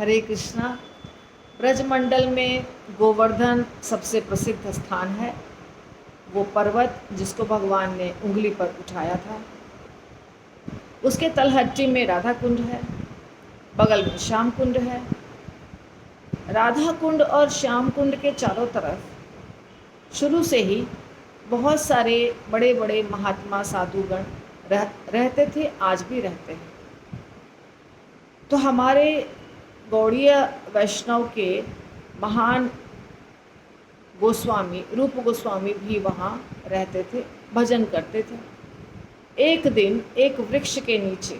हरे कृष्णा। ब्रजमंडल में गोवर्धन सबसे प्रसिद्ध स्थान है। वो पर्वत जिसको भगवान ने उंगली पर उठाया था, उसके तलहट्टी में राधा कुंड है, बगल में श्याम कुंड है। राधा कुंड और श्याम कुंड के चारों तरफ शुरू से ही बहुत सारे बड़े बड़े महात्मा साधुगण रहते थे, आज भी रहते हैं। तो हमारे गौड़ीय वैष्णव के महान गोस्वामी रूप गोस्वामी भी वहाँ रहते थे, भजन करते थे। एक दिन एक वृक्ष के नीचे,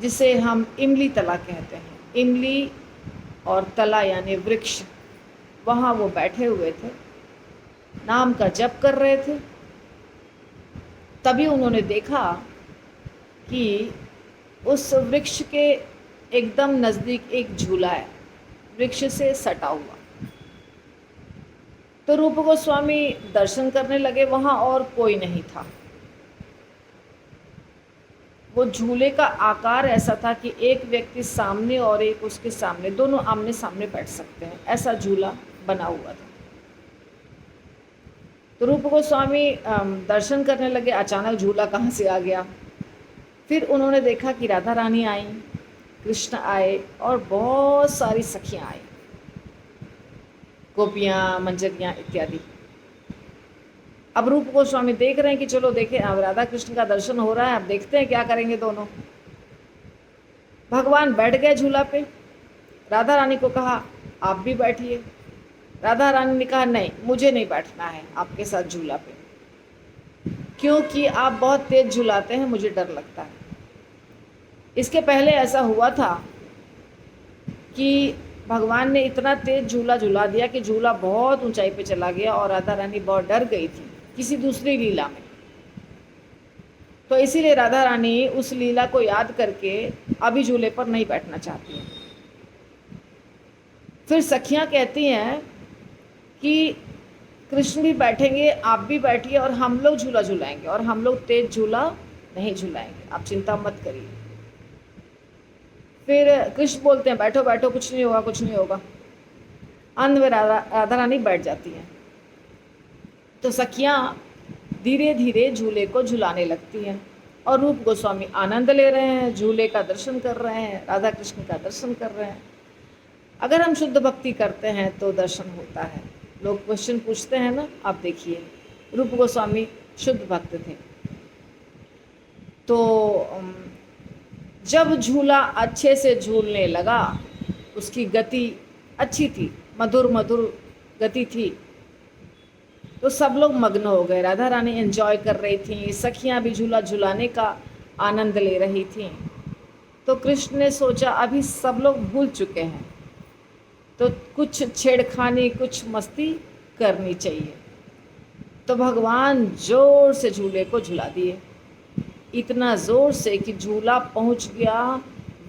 जिसे हम इमली तला कहते हैं, इमली और तला यानी वृक्ष, वहाँ वो बैठे हुए थे, नाम का जप कर रहे थे। तभी उन्होंने देखा कि उस वृक्ष के एकदम नज़दीक एक झूला है, वृक्ष से सटा हुआ। तो रूप गोस्वामी दर्शन करने लगे, वहाँ और कोई नहीं था। वो झूले का आकार ऐसा था कि एक व्यक्ति सामने और एक उसके सामने, दोनों आमने सामने बैठ सकते हैं, ऐसा झूला बना हुआ था। तो रूप गोस्वामी दर्शन करने लगे, अचानक झूला कहाँ से आ गया। फिर उन्होंने देखा कि राधा रानी आई, कृष्ण आए और बहुत सारी सखियाँ आई, गोपियाँ, मंजरियाँ इत्यादि। अब रूप गोस्वामी देख रहे हैं कि चलो देखें, अब राधा कृष्ण का दर्शन हो रहा है, अब देखते हैं क्या करेंगे दोनों। भगवान बैठ गए झूला पे। राधा रानी को कहा आप भी बैठिए। राधा रानी ने कहा नहीं, मुझे नहीं बैठना है आपके साथ झूला पे, क्योंकि आप बहुत तेज झूलाते हैं, मुझे डर लगता है। इसके पहले ऐसा हुआ था कि भगवान ने इतना तेज झूला झूला दिया कि झूला बहुत ऊंचाई पे चला गया और राधा रानी बहुत डर गई थी किसी दूसरी लीला में। तो इसीलिए राधा रानी उस लीला को याद करके अभी झूले पर नहीं बैठना चाहती हैं। फिर सखियां कहती हैं कि कृष्ण भी बैठेंगे, आप भी बैठिए और हम लोग झूला झुलाएंगे, और हम लोग तेज झूला नहीं झुलाएंगे, आप चिंता मत करिए। फिर कृष्ण बोलते हैं बैठो बैठो, कुछ नहीं होगा, कुछ नहीं होगा। अंत में राधा रानी बैठ जाती हैं। तो सखियां धीरे धीरे झूले को झुलाने लगती हैं और रूप गोस्वामी आनंद ले रहे हैं, झूले का दर्शन कर रहे हैं, राधा कृष्ण का दर्शन कर रहे हैं। अगर हम शुद्ध भक्ति करते हैं तो दर्शन होता है। लोग क्वेश्चन पूछते हैं ना, आप देखिए रूप गोस्वामी शुद्ध भक्त थे। तो जब झूला अच्छे से झूलने लगा, उसकी गति अच्छी थी, मधुर मधुर गति थी, तो सब लोग मग्न हो गए। राधा रानी एंजॉय कर रही थी, सखियां भी झूला झुलाने का आनंद ले रही थीं। तो कृष्ण ने सोचा अभी सब लोग भूल चुके हैं, तो कुछ छेड़खानी, कुछ मस्ती करनी चाहिए। तो भगवान जोर से झूले को झुला दिए, इतना जोर से कि झूला पहुंच गया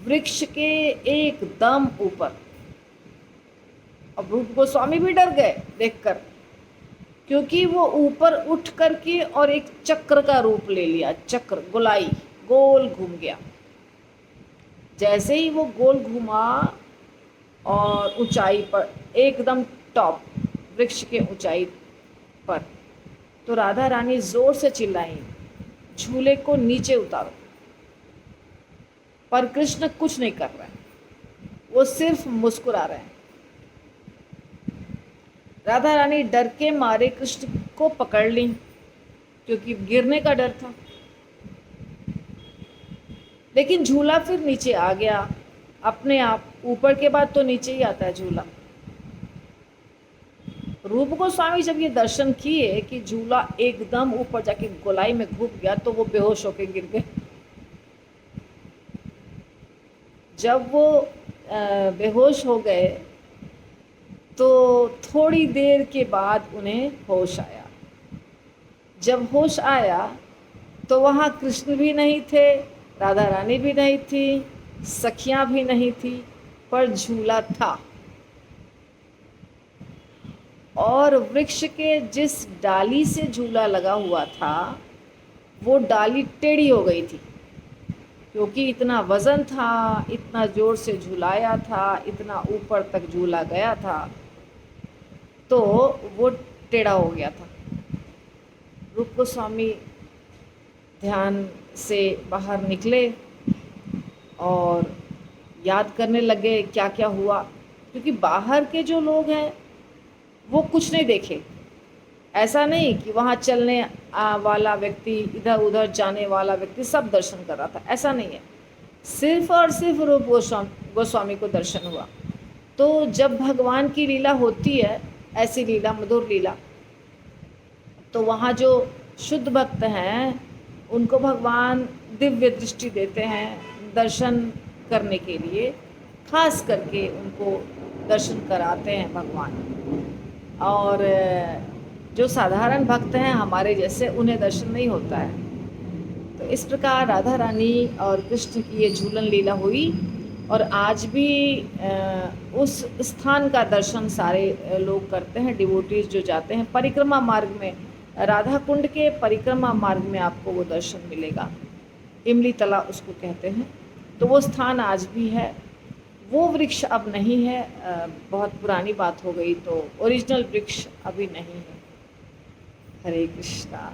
वृक्ष के एकदम ऊपर। अब रूप गोस्वामी भी डर गए देखकर, क्योंकि वो ऊपर उठ करके और एक चक्र का रूप ले लिया, चक्र, गोलाई, गोल घूम गया। जैसे ही वो गोल घूमा और ऊंचाई पर, एकदम टॉप वृक्ष के ऊंचाई पर, तो राधा रानी जोर से चिल्लाई झूले को नीचे उतारो। पर कृष्ण कुछ नहीं कर रहे हैं, वो सिर्फ मुस्कुरा रहे हैं। राधा रानी डर के मारे कृष्ण को पकड़ ली, क्योंकि गिरने का डर था। लेकिन झूला फिर नीचे आ गया अपने आप, ऊपर के बाद तो नीचे ही आता है झूला। रूप गोस्वामी जब ये दर्शन किए कि झूला एकदम ऊपर जाके गोलाई में घुस गया, तो वो बेहोश होकर गिर गए। जब वो बेहोश हो गए तो थोड़ी देर के बाद उन्हें होश आया। जब होश आया तो वहाँ कृष्ण भी नहीं थे, राधा रानी भी नहीं थी, सखियाँ भी नहीं थी, पर झूला था। और वृक्ष के जिस डाली से झूला लगा हुआ था, वो डाली टेढ़ी हो गई थी। क्योंकि इतना वज़न था, इतना ज़ोर से झुलाया था, इतना ऊपर तक झूला गया था, तो वो टेढ़ा हो गया था। रूप गोस्वामी ध्यान से बाहर निकले और याद करने लगे क्या क्या हुआ, क्योंकि बाहर के जो लोग हैं वो कुछ नहीं देखे। ऐसा नहीं कि वहाँ चलने वाला व्यक्ति, इधर उधर जाने वाला व्यक्ति सब दर्शन कर रहा था, ऐसा नहीं है। सिर्फ और सिर्फ रूप गोस्वामी को दर्शन हुआ। तो जब भगवान की लीला होती है, ऐसी लीला, मधुर लीला, तो वहाँ जो शुद्ध भक्त हैं उनको भगवान दिव्य दृष्टि देते हैं दर्शन करने के लिए, खास करके उनको दर्शन कराते हैं भगवान। और जो साधारण भक्त हैं हमारे जैसे, उन्हें दर्शन नहीं होता है। तो इस प्रकार राधा रानी और कृष्ण की ये झूलन लीला हुई। और आज भी उस स्थान का दर्शन सारे लोग करते हैं, डिवोटीज जो जाते हैं परिक्रमा मार्ग में, राधा कुंड के परिक्रमा मार्ग में आपको वो दर्शन मिलेगा। इमली तला उसको कहते हैं। तो वो स्थान आज भी है। वो वृक्ष अब नहीं है, बहुत पुरानी बात हो गई, तो ओरिजिनल वृक्ष अभी नहीं है। हरे कृष्णा।